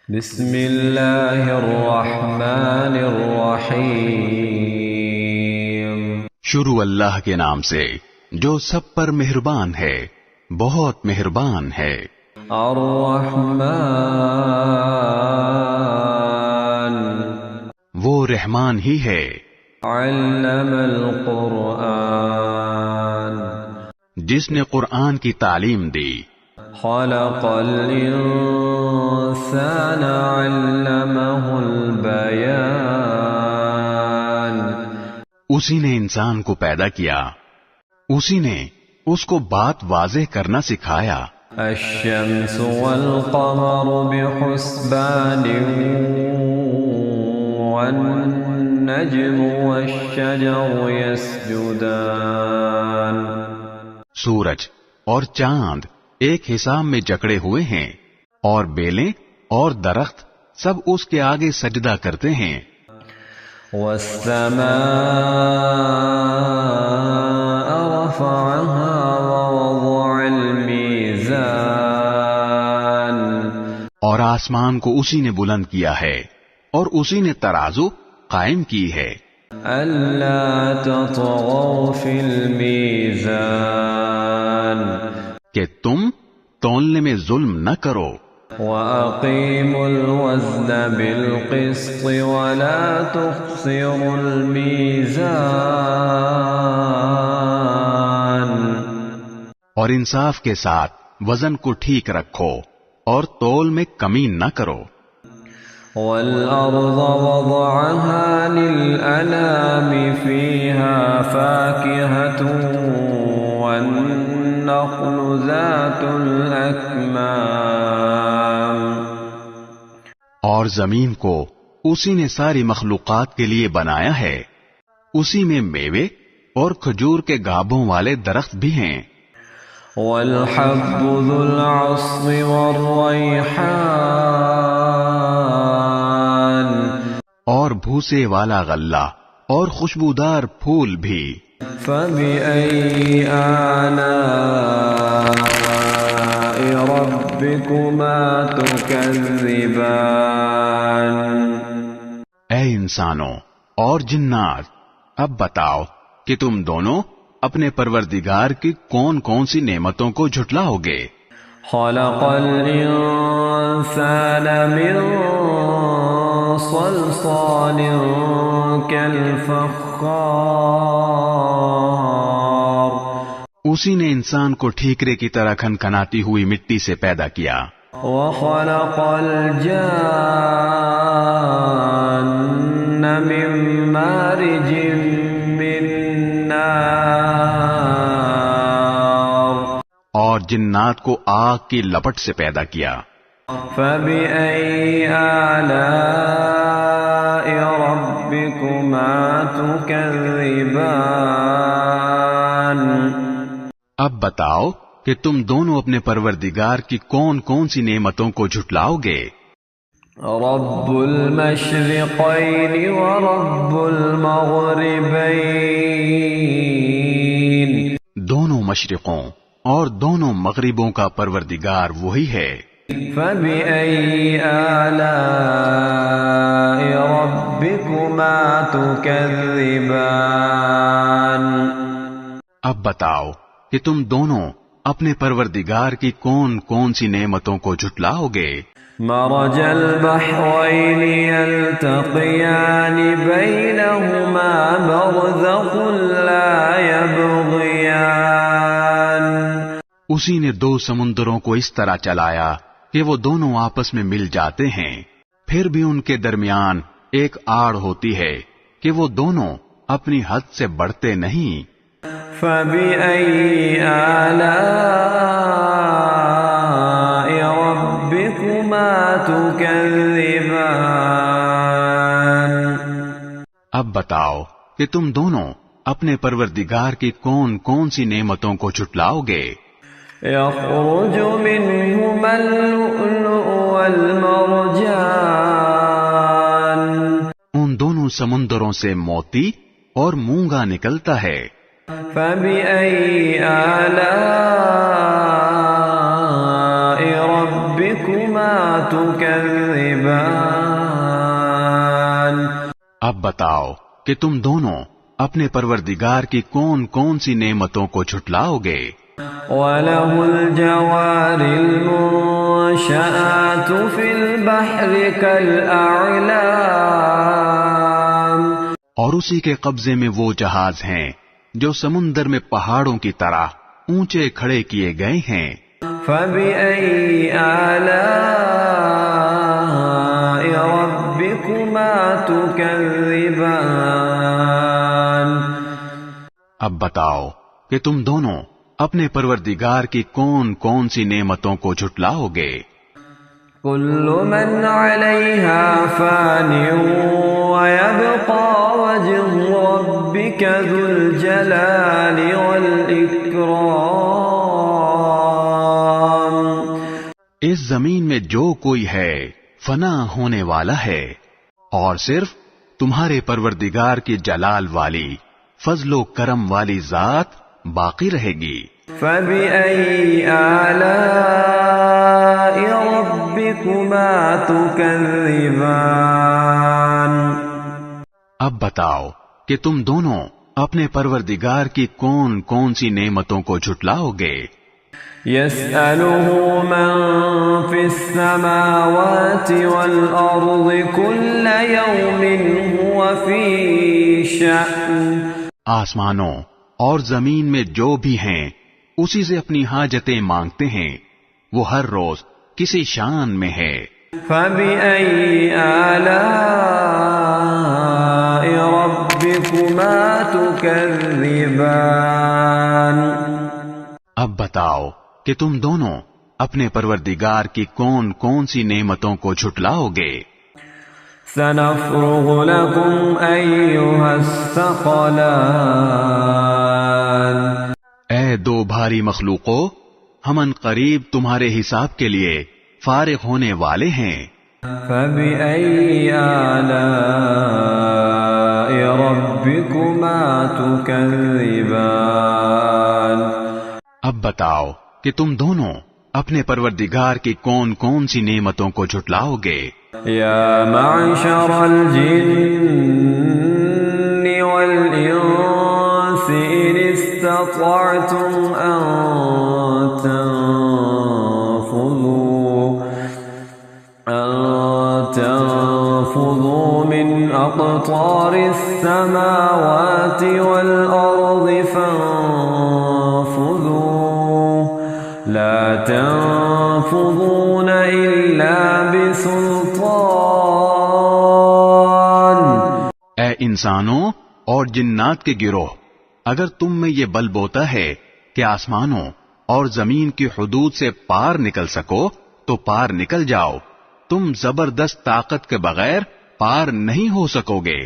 بسم اللہ الرحمن الرحیم۔ شروع اللہ کے نام سے جو سب پر مہربان ہے، بہت مہربان ہے۔ الرحمن وہ رحمان ہی ہے۔ علم القرآن جس نے قرآن کی تعلیم دی۔ خلق الانسان علمہ البیان اسی نے انسان کو پیدا کیا، اسی نے اس کو بات واضح کرنا سکھایا۔ الشمس والقمر بحسبان والنجم والشجر يسجدان سورج اور چاند ایک حساب میں جکڑے ہوئے ہیں، اور بیلیں اور درخت سب اس کے آگے سجدہ کرتے ہیں۔ والسماء رفعها ووضع الميزان اور آسمان کو اسی نے بلند کیا ہے اور اسی نے ترازو قائم کی ہے۔ ألا تطغوا في الميزان کہ تم تولنے میں ظلم نہ کرو۔ وَأَقِيمُوا الْوَزْنَ بِالْقِسْطِ وَلَا تُخْسِرُوا الْمِيزَانَ اور انصاف کے ساتھ وزن کو ٹھیک رکھو اور تول میں کمی نہ کرو۔ وَالْأَرْضَ وَضَعَهَا لِلْأَنَامِ فِيهَا فَاكِهَةٌ وَالنَّخْلُ ذَاتُ الْأَكْمَامِ اور زمین کو اسی نے ساری مخلوقات کے لیے بنایا ہے، اسی میں میوے اور کھجور کے گابوں والے درخت بھی ہیں۔ وَالْحَبُّ ذُو الْعَصْفِ وَالرَّيْحَانُ اور بھوسے والا غلہ اور خوشبودار پھول بھی۔ فَبِأَيِّ آلَاءِ رَبِّكُمَا تُكَذِّبَانِ اے انسانوں اور جنات، اب بتاؤ کہ تم دونوں اپنے پروردگار کی کون کون سی نعمتوں کو جھٹلاؤ گے۔ خَلَقَ الْإِنسَانَ مِنْ صَلْصَالٍ كَالْفَخَّارِ اسی نے انسان کو ٹھیکرے کی طرح کھنکھناتی ہوئی مٹی سے پیدا کیا۔ وَخَلَقَ الْجَانَّ مِن مَّارِجٍ مِّن نَّارٍ اور جنات کو آگ کی لپٹ سے پیدا کیا۔ فَبِأَيِّ آلَاءِ رَبِّكُمَا تُكَذِّبَانِ اب بتاؤ کہ تم دونوں اپنے پروردگار کی کون کون سی نعمتوں کو جھٹلاؤ گے۔ رب المشرقین ورب المغربین دونوں مشرقوں اور دونوں مغربوں کا پروردگار وہی ہے۔ فَبِأَيِّ آلَاءِ رَبِّكُمَا تُكَذِّبَانِ اب بتاؤ کہ تم دونوں اپنے پروردگار کی کون کون سی نعمتوں کو جھٹلاؤ گے۔ مرج البحرین یلتقیان بینہما برزخ لا یبغیان اسی نے دو سمندروں کو اس طرح چلایا کہ وہ دونوں آپس میں مل جاتے ہیں، پھر بھی ان کے درمیان ایک آڑ ہوتی ہے کہ وہ دونوں اپنی حد سے بڑھتے نہیں۔ فَبِأَيِّ آلَاءِ رَبِّكُمَا تُكَذِّبَانِ اب بتاؤ کہ تم دونوں اپنے پروردگار کی کون کون سی نعمتوں کو جھٹلاؤ گے۔ يَخْرُجُ مِنْهُمَا اللُّؤْلُؤُ وَالْمَرْجَانُ ان دونوں سمندروں سے موتی اور مونگا نکلتا ہے۔ فَبِأَيِّ آلَاءِ رَبِّكُمَا تكذبان اب بتاؤ کہ تم دونوں اپنے پروردگار کی کون کون سی نعمتوں کو جھٹلاؤ گے؟ وَلَهُ الْجَوَارِ الْمُنشَآتُ فِي الْبَحْرِ كَالْأَعْلَامِ اور اسی کے قبضے میں وہ جہاز ہیں جو سمندر میں پہاڑوں کی طرح اونچے کھڑے کیے گئے ہیں۔ فَبِأَيِّ آلَاءِ رَبِّكُمَا تُكَذِّبَانِ اب بتاؤ کہ تم دونوں اپنے پروردگار کی کون کون سی نعمتوں کو جھٹلاؤ گے؟ كل من عليها فان ويبقى وجه ربك ذو الجلال والإكرام اس زمین میں جو کوئی ہے فنا ہونے والا ہے اور صرف تمہارے پروردگار کی جلال والی فضل و کرم والی ذات باقی رہے گی۔ فَبِأَيِّ آلَاءِ رَبِّكُمَا تُكَذِّبَانِ اب بتاؤ کہ تم دونوں اپنے پروردگار کی کون کون سی نعمتوں کو جھٹلاؤ گے؟ يَسْأَلُهُ مَن فِي السَّمَاوَاتِ وَالْأَرْضِ كُلَّ يَوْمٍ هُوَ فِي شَأْنٍ آسمانوں اور زمین میں جو بھی ہیں اسی سے اپنی حاجتیں مانگتے ہیں، وہ ہر روز کسی شان میں ہے۔ فَبِأَيِّ آلَاءِ رَبِّكُمَا تُكَذِّبَانِ اب بتاؤ کہ تم دونوں اپنے پروردگار کی کون کون سی نعمتوں کو جھٹلاؤ گے؟ سَنَفْرُغُ لَكُمْ أَيُّهَ الثَّقَلَانِ اے دو بھاری مخلوقوں، ہم ان قریب تمہارے حساب کے لیے فارغ ہونے والے ہیں۔ فَبِأَيِّ آلَاءِ رَبِّكُمَا تُكَذِّبَانِ اب بتاؤ کہ تم دونوں اپنے پروردگار کی کون کون سی نعمتوں کو جھٹلاؤ گے؟ یا معشر الجن والانس ان استطعتم ان تنفذوا من اقطار السماوات والارض فانفذوا لا تنفذون الا بسلطان اے انسانوں اور جنات کے گروہ، اگر تم میں یہ بل بوتا ہے کہ آسمانوں اور زمین کی حدود سے پار نکل سکو تو پار نکل جاؤ، تم زبردست طاقت کے بغیر پار نہیں ہو سکو گے۔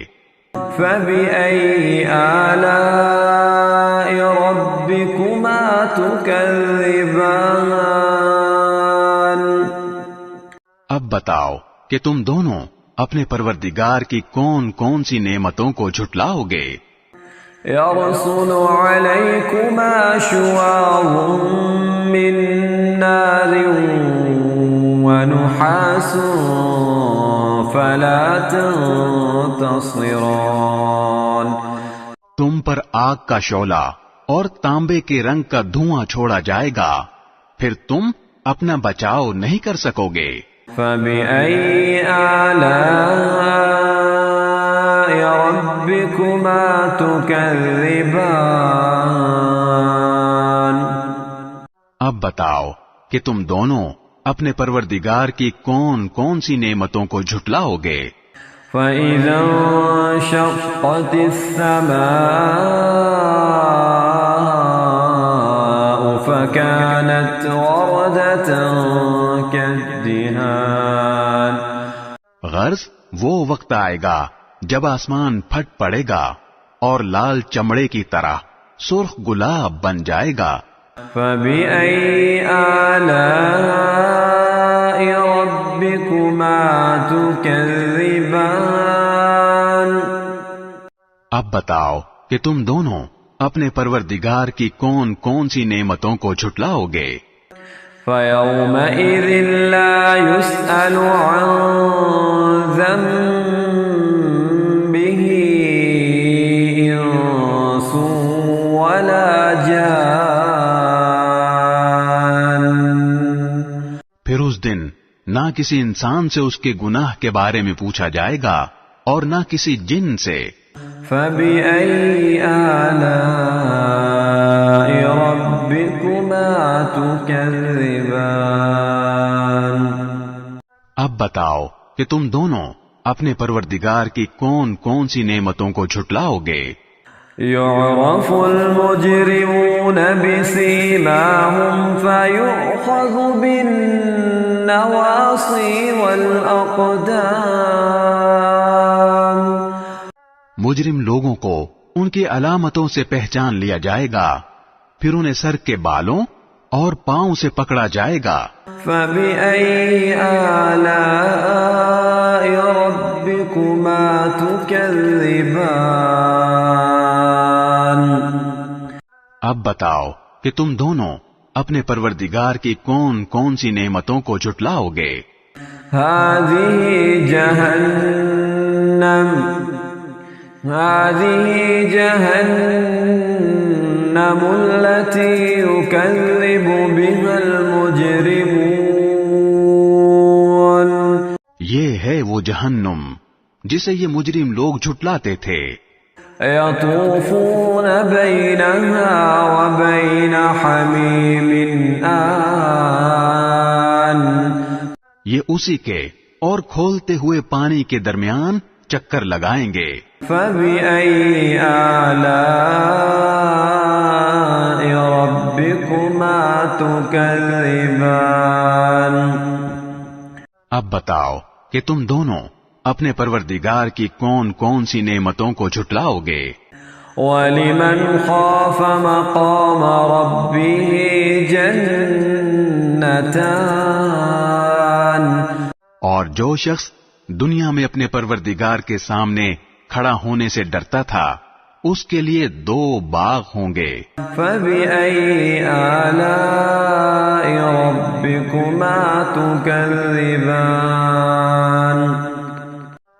فَبِأَيِّ آلَاءِ رَبِّكُمَا تُكَذِّبَانِ اب بتاؤ کہ تم دونوں اپنے پروردگار کی کون کون سی نعمتوں کو جھٹلاؤ گے؟ يَرْسُلُ عَلَيْكُمَا شُوَاظٌ مِّن نَّارٍ وَنُحَاسٌ فَلَا تَنتَصِرَانِ تم پر آگ کا شعلہ اور تانبے کے رنگ کا دھواں چھوڑا جائے گا، پھر تم اپنا بچاؤ نہیں کر سکو گے۔ فَبِأَيِّ آلَاءِ رَبِّكُمَا تُكَذِّبَانِ اب بتاؤ کہ تم دونوں اپنے پروردگار کی کون کون سی نعمتوں کو جھٹلاؤ گے؟ فَإِذَا انشَقَّتِ السَّمَاءُ فَكَانَتْ وَرْدَةً كَالدِّهَانِ غرض وہ وقت آئے گا جب آسمان پھٹ پڑے گا اور لال چمڑے کی طرح سرخ گلاب بن جائے گا۔ فَبِأَيِّ آلَاءِ رَبِّكُمَا تُكَذِّبَانِ اب بتاؤ کہ تم دونوں اپنے پروردگار کی کون کون سی نعمتوں کو جھٹلاؤ گے؟ فيومئذ لا يسأل عن ذنبه إنس ولا جان. پھر اس دن نہ کسی انسان سے اس کے گناہ کے بارے میں پوچھا جائے گا اور نہ کسی جن سے. فبأي آلاء ربكما تكذبان. اب بتاؤ کہ تم دونوں اپنے پروردگار کی کون کون سی نعمتوں کو جھٹلاؤ گے. يعرف المجرمون بسيماهم فيؤخذ بالنواصي والأقدام. مجرم لوگوں کو ان کی علامتوں سے پہچان لیا جائے گا، پھر انہیں سر کے بالوں اور پاؤں سے پکڑا جائے گا. فبأي آلاء ربكما تكذبان. اب بتاؤ کہ تم دونوں اپنے پروردگار کی کون کون سی نعمتوں کو جھٹلاؤ گے. هذه جهنم التي يكذب بها المجرمون. یہ ہے وہ جہنم جسے یہ مجرم لوگ جھٹلاتے تھے. يطوفون بينها وبين حميم آن. یہ اسی کے اور کھولتے ہوئے پانی کے درمیان چکر لگائیں گے. فبأي آلاء ربكما تكذبان. اب بتاؤ کہ تم دونوں اپنے پروردگار کی کون کون سی نعمتوں کو جھٹلاؤ گے. وَلِمَنْ خَافَ مَقَامَ رَبِّهِ جَنَّتَانِ. اور جو شخص دنیا میں اپنے پروردگار کے سامنے کھڑا ہونے سے ڈرتا تھا اس کے لیے 2 باغ ہوں گے. فَبِأَيِّ آلَاءِ رَبِّكُمَا تُكَذِّبَانِ.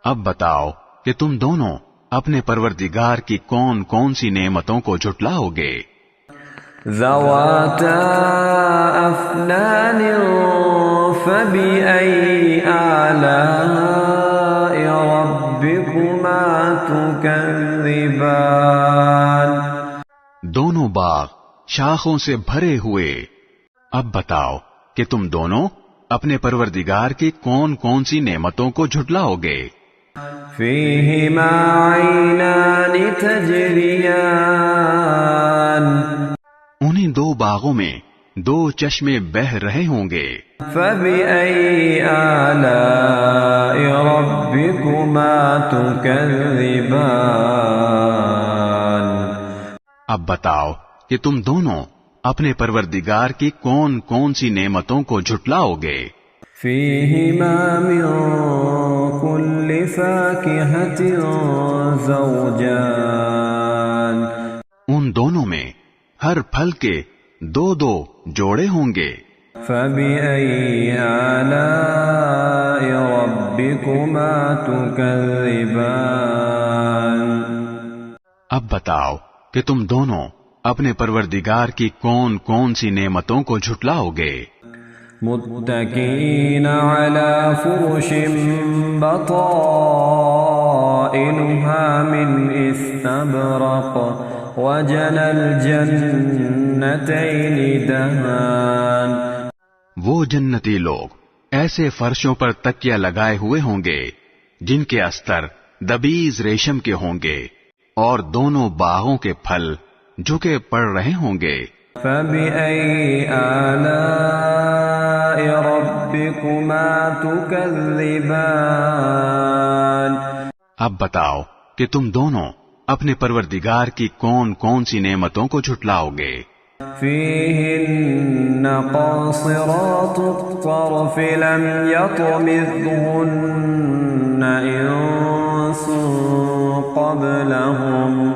اب بتاؤ کہ تم دونوں اپنے پروردگار کی کون کون سی نعمتوں کو جھٹلاؤ گے. ذواتا افنان فبأي آلاء ربكما تكذبان. دونوں باغ شاخوں سے بھرے ہوئے. اب بتاؤ کہ تم دونوں اپنے پروردگار کی کون کون سی نعمتوں کو جھٹلاؤ گے. فيهما عينان تجريان. انہی 2 باغوں میں 2 چشمے بہہ رہے ہوں گے. فبأي آلاء ربكما تكذبان. اب بتاؤ کہ تم دونوں اپنے پروردگار کی کون کون سی نعمتوں کو جھٹلاؤ گے. فيهما من كل فاكهة زوجان. ان دونوں میں ہر پھل کے 2 جوڑے ہوں گے. فبأي آلاء ربكما تكذبان. اب بتاؤ کہ تم دونوں اپنے پروردگار کی کون کون سی نعمتوں کو جھٹلاؤ گے. متكئين على فرش بطائنها من استبرق وجنى الجنتين دهان. وہ جنتی لوگ ایسے فرشوں پر تکیہ لگائے ہوئے ہوں گے جن کے استر دبیز ریشم کے ہوں گے اور دونوں باغوں کے پھل جھکے پڑ رہے ہوں گے. فبأي آلاء ربكما تكذبان. اب بتاؤ کہ تم دونوں اپنے پروردگار کی کون کون سی نعمتوں کو جھٹلاؤ گے. فيهن قاصرات الطرف لم يطمثهن إنس قبلهم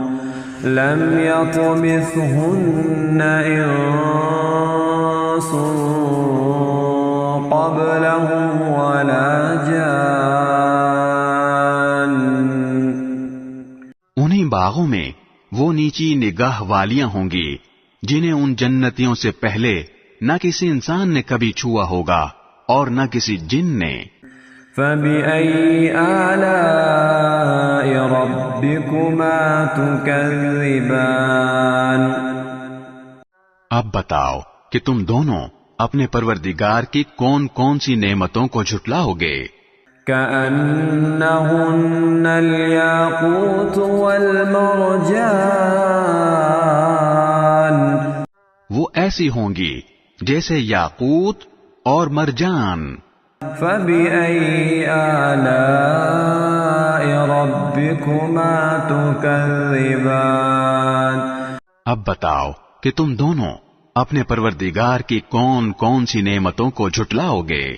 قبلهم ولا جان. انہیں باغوں میں وہ نیچی نگاہ والیاں ہوں گی جنہیں ان جنتیوں سے پہلے نہ کسی انسان نے کبھی چھوا ہوگا اور نہ کسی جن نے. فَبِأَيِّ آلَاءِ رَبِّكُمَا تُكَذِّبَانِ. اب بتاؤ کہ تم دونوں اپنے پروردگار کی کون کون سی نعمتوں کو جھٹلاؤ گے. كأنهن الياقوت والمرجان. وہ ایسی ہوں گی جیسے یاقوت اور مرجان. فبأي آلاء ربكما تكذبان. اب بتاؤ کہ تم دونوں اپنے پروردگار کی کون کون سی نعمتوں کو جھٹلاؤ گے.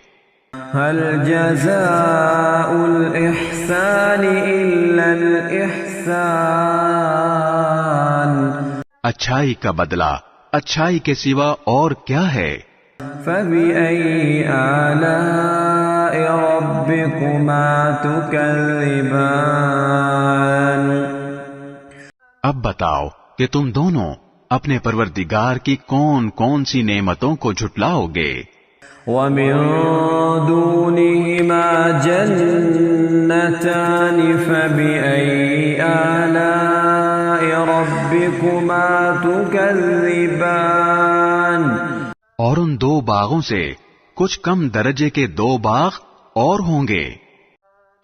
هل جزاء الإحسان إلا الإحسان. اچھائی کا بدلہ اچھائی کے سوا اور کیا ہے. فبأي آلاء ربكما تكذبان. اب بتاؤ کہ تم دونوں اپنے پروردگار کی کون کون سی نعمتوں کو جھٹلاؤ گے. ومن دونهما جنتان فبأي آلاء ربكما تكذبان. اور ان دو باغوں سے کچھ کم درجے کے دو باغ اور ہوں گے.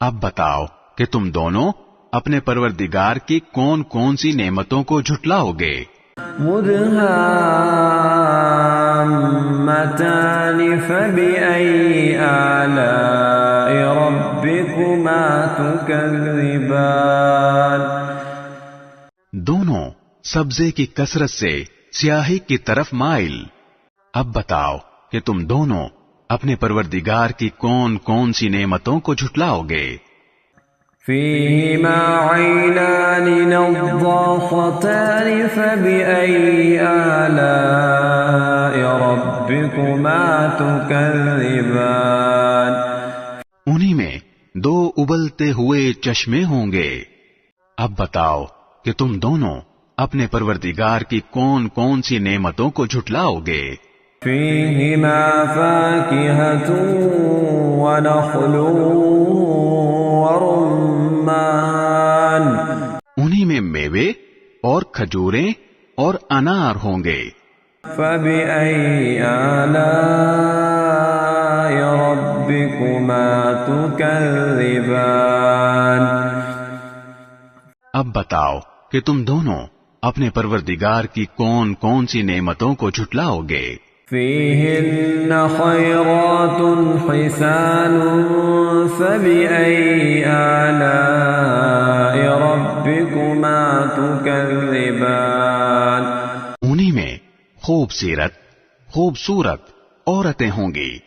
اب بتاؤ کہ تم دونوں اپنے پروردگار کی کون کون سی نعمتوں کو جھٹلاؤ گے. مدهامتان فبأي آلاء ربكما تكذبان. دونوں سبزے کی کثرت سے سیاہی کی طرف مائل. اب بتاؤ کہ تم دونوں اپنے پروردگار کی کون کون سی نعمتوں کو جھٹلاؤ گے. فيهما عينان نضاختان فبأي آلاء ربكما تكذبان. انہی میں دو ابلتے ہوئے چشمے ہوں گے. اب بتاؤ کہ تم دونوں اپنے پروردگار کی کون کون سی نعمتوں کو جھٹلاؤ گے. فيهما فاكهة ونخل ورمان. انہی میں میوے اور کھجوریں اور انار ہوں گے. فبأي آلاء ربكما تكذبان. اب بتاؤ کہ تم دونوں اپنے پروردگار کی کون کون سی نعمتوں کو جھٹلاؤ گے. فيهن خيرات حسان فبأي آلاء ربكما تكذبان. انہی میں خوبصورت عورتیں ہوں گی.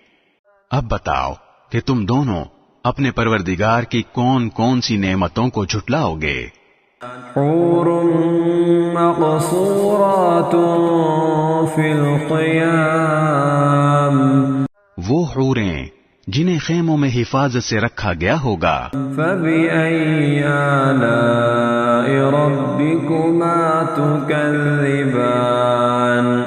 اب بتاؤ کہ تم دونوں اپنے پروردگار کی کون کون سی نعمتوں کو جھٹلاؤ گے. حور مقصورات فی الخیام. وہ حوریں جنہیں خیموں میں حفاظت سے رکھا گیا ہوگا. فبأي آلاء ربكما تكذبان.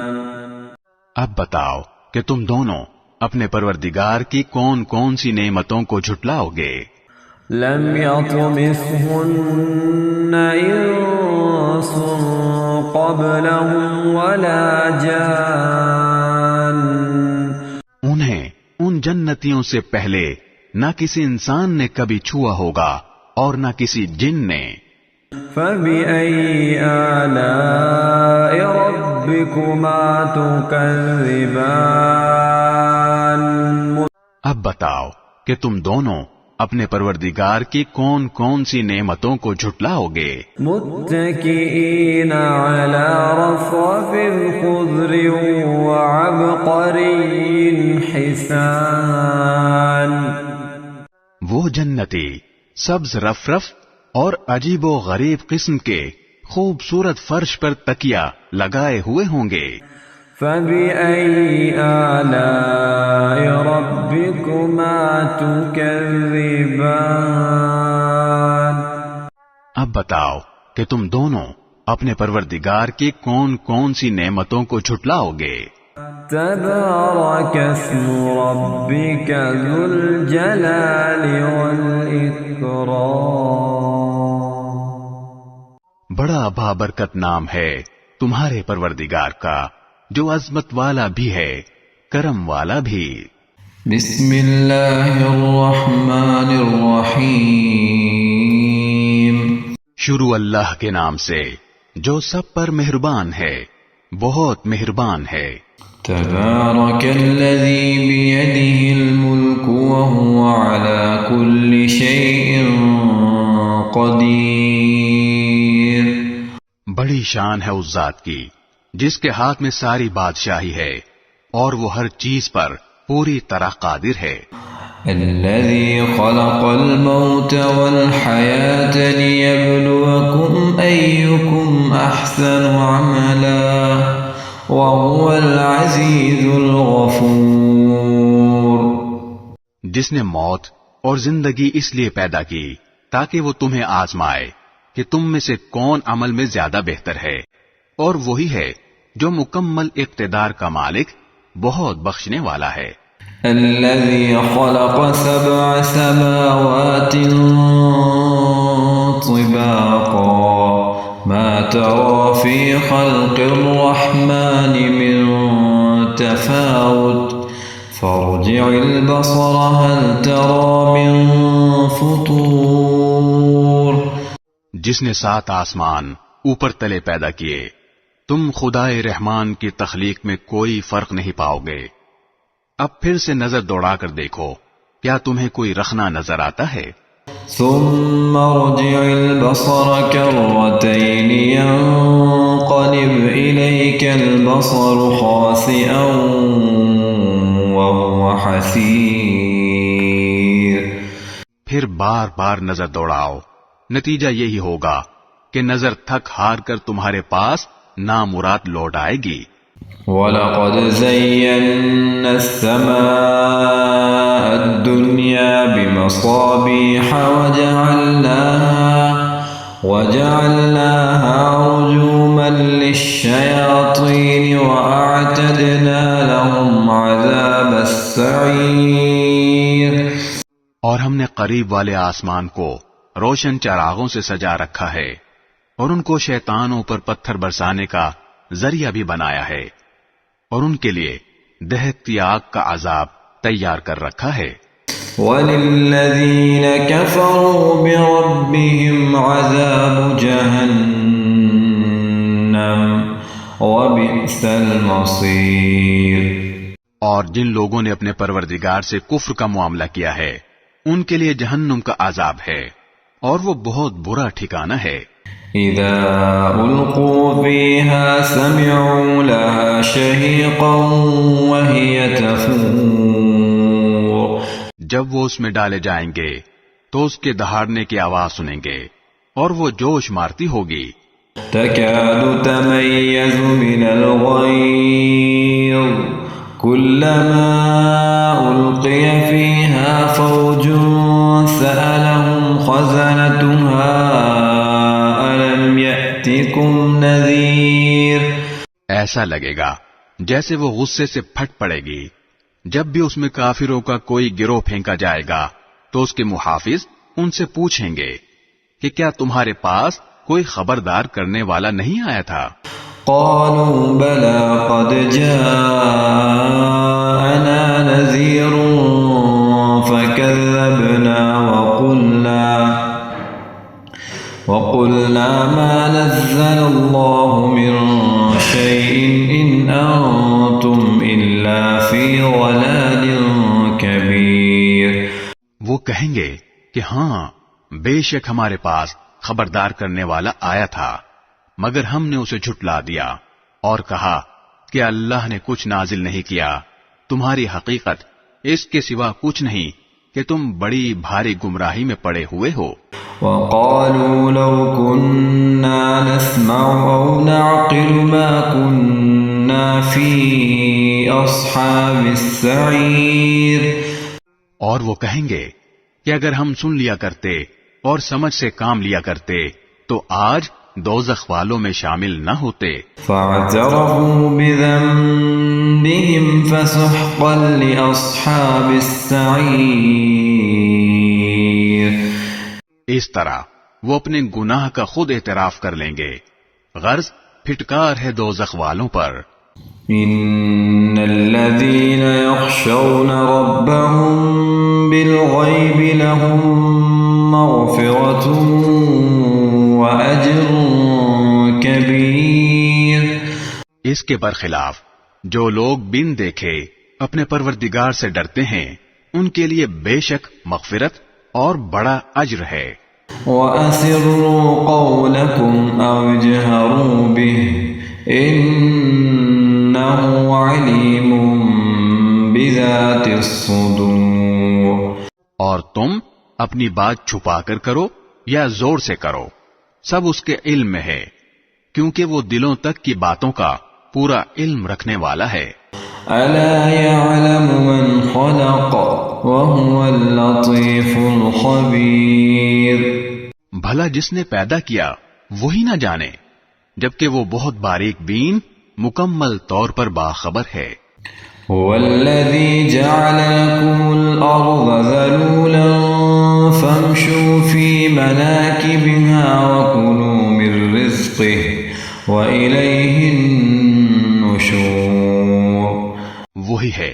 اب بتاؤ کہ تم دونوں اپنے پروردگار کی کون کون سی نعمتوں کو جھٹلاؤ گے. لم يطمثهن انس قبلهم ولا جان. انہیں ان جنتیوں سے پہلے نہ کسی انسان نے کبھی چھوا ہوگا اور نہ کسی جن نے. فبأي آلاء ربكما تكذبان. اب بتاؤ کہ تم دونوں اپنے پروردگار کی کون کون سی نعمتوں کو جھٹلاؤ گے. متكئين على رفرف خضر وعبقري حسان. وہ جنتی سبز رفرف اور عجیب و غریب قسم کے خوبصورت فرش پر تکیہ لگائے ہوئے ہوں گے. فبأي آلاء ربكما تكذبان؟ اب بتاؤ کہ تم دونوں اپنے پروردگار کی کون کون سی نعمتوں کو جھٹلاؤ گے؟ تبارك اسم ربك ذو الجلال والإكرام۔ بڑا بابرکت نام ہے تمہارے پروردگار کا جو عظمت والا بھی ہے کرم والا بھی۔ بسم اللہ الرحمن الرحیم۔ شروع اللہ کے نام سے جو سب پر مہربان ہے بہت مہربان ہے۔ تبارك الذي بيده الملك وهو على كل شيء قدير۔ بڑی شان ہے اس ذات کی جس کے ہاتھ میں ساری بادشاہی ہے اور وہ ہر چیز پر پوری طرح قادر ہے۔ الذي خلق الموت والحياة ليبلوكم أيكم أحسن عملا وهو العزيز الغفور۔ جس نے موت اور زندگی اس لیے پیدا کی تاکہ وہ تمہیں آزمائے کہ تم میں سے کون عمل میں زیادہ بہتر ہے، اور وہی ہے جو مکمل اقتدار کا مالک بہت بخشنے والا ہے۔ الذي خلق 7 سماوات طباقا ما ترى في خلق الرحمن من تفاوت فارجع البصر هل ترى من فطور۔ جس نے 7 آسمان اوپر تلے پیدا کیے تم خدائے رحمان کی تخلیق میں کوئی فرق نہیں پاؤ گے۔ اب پھر سے نظر دوڑا کر دیکھو کیا تمہیں کوئی رخنا نظر آتا ہے؟ ثم ارجع البصر كرتين ينقلب إليك البصر خاسئا وهو حسير۔ پھر بار بار نظر دوڑاؤ، نتیجہ یہی ہوگا کہ نظر تھک ہار کر تمہارے پاس نامراد لوٹ آئے گی۔ وَلَقَدْ زَيَّنَّا السَّمَاءَ الدُّنْيَا بِمَصَابِيحَ وَجَعَلْنَاهَا رُجُومًا لِلشَّيَاطِينِ وَأَعْتَدْنَا لَهُمْ عَذَابَ السَّعِيرِ۔ اور ہم نے قریب والے آسمان کو روشن چراغوں سے سجا رکھا ہے اور ان کو شیطانوں پر پتھر برسانے کا ذریعہ بھی بنایا ہے، اور ان کے لیے دہکتی آگ کا عذاب تیار کر رکھا ہے۔ وَلِلَّذِينَ كَفَرُوا بِرَبِّهِمْ عَذَابُ جَهَنَّمَ وَبِئْسَ الْمَصِيرُ۔ اور جن لوگوں نے اپنے پروردگار سے کفر کا معاملہ کیا ہے ان کے لیے جہنم کا عذاب ہے اور وہ بہت برا ٹھکانہ ہے۔ اذا القوا فيها سمعوا لها شهيقا وهي تفور۔ جب وہ اس میں ڈالے جائیں گے تو اس کے دہاڑنے کی آواز سنیں گے اور وہ جوش مارتی ہوگی۔ تكاد تميز من الغيظ كلما ألقي فيها فوج سألهم خزنتها ألم يأتكم نذير۔ ایسا لگے گا جیسے وہ غصے سے پھٹ پڑے گی جب بھی اس میں کافروں کا کوئی گروہ پھینکا جائے گا تو اس کے محافظ ان سے پوچھیں گے کہ کیا تمہارے پاس کوئی خبردار کرنے والا نہیں آیا تھا؟ قالوا بلى قد جاءنا نذير فكذبنا وقلنا ما نزل الله من شيء إن أنتم إلا في ضلال كبير۔ وہ کہیں گے کہ ہاں بے شک ہمارے پاس خبردار کرنے والا آیا تھا مگر ہم نے اسے جھٹلا دیا اور کہا کہ اللہ نے کچھ نازل نہیں کیا، تمہاری حقیقت اس کے سوا کچھ نہیں کہ تم بڑی بھاری گمراہی میں پڑے ہوئے ہو۔ وقالوا لو كنا نسمع أو نعقل ما كنا إنا في أصحاب السعير. اور وہ کہیں گے کہ اگر ہم سن لیا کرتے اور سمجھ سے کام لیا کرتے تو آج دوزخ والوں میں شامل نہ ہوتے. فاعترفوا بذنبهم فسحقا لأصحاب السعير. اس طرح وہ اپنے گناہ کا خود اعتراف کر لیں گے، غرض پھٹکار ہے دوزخ والوں پر. إن الذين يخشون ربهم بالغيب لهم مغفرة وأجر كبير. اس کے برخلاف جو لوگ بن دیکھے اپنے پروردگار سے ڈرتے ہیں ان کے لیے بے شک مغفرت اور بڑا اجر ہے. وأسروا قولكم أو اجهروا به إنه عليم بذات الصدور. اور تم اپنی بات چھپا کر کرو یا زور سے کرو، سب اس کے علم میں ہے، کیونکہ وہ دلوں تک کی باتوں کا پورا علم رکھنے والا ہے. ألا يعلم من خلق وهو اللطيف الخبير. بھلا جس نے پیدا کیا وہی نہ جانے جبکہ وہ بہت باریک بین مکمل طور پر باخبر ہے. هو الذي جعل لكم الأرض ذلولا فامشوا في مناكبها وكلوا من رزقه وإليه النشور. وہی ہے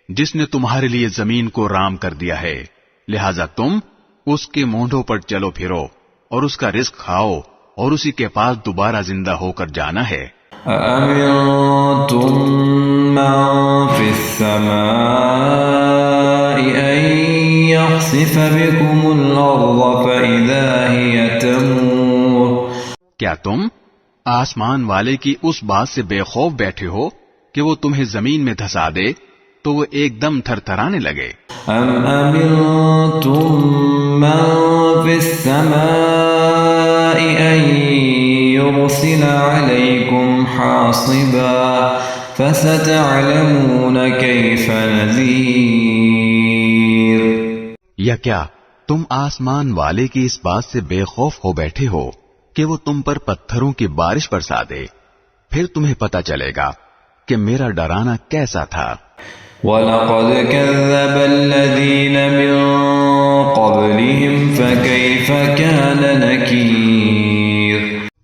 جس نے تمہارے لیے زمین کو رام کر دیا ہے، لہذا تم اس کے مونڈوں پر چلو پھرو اور اس کا رزق کھاؤ اور اسی کے پاس دوبارہ زندہ ہو کر جانا ہے. أأمنتم من في السماء أن يخسف بكم الأرض فإذا هي تمور. کیا تم آسمان والے کی اس بات سے بے خوف بیٹھے ہو کہ وہ تمہیں زمین میں دھسا دے تو وہ ایک دم تھر تھرانے لگے؟ أم أمنتم من في السماء أن يرسل عليكم حاصبا فستعلمون كيف نذير. یا کیا تم آسمان والے کی اس بات سے بے خوف ہو بیٹھے ہو کہ وہ تم پر پتھروں کی بارش برسا دے؟ پھر تمہیں پتہ چلے گا کہ میرا ڈرانا کیسا تھا. وَلَقَدْ كَذَّبَ الَّذِينَ مِن قَبْلِهِمْ فَكَيْفَ كَانَ نَكِيرٌ.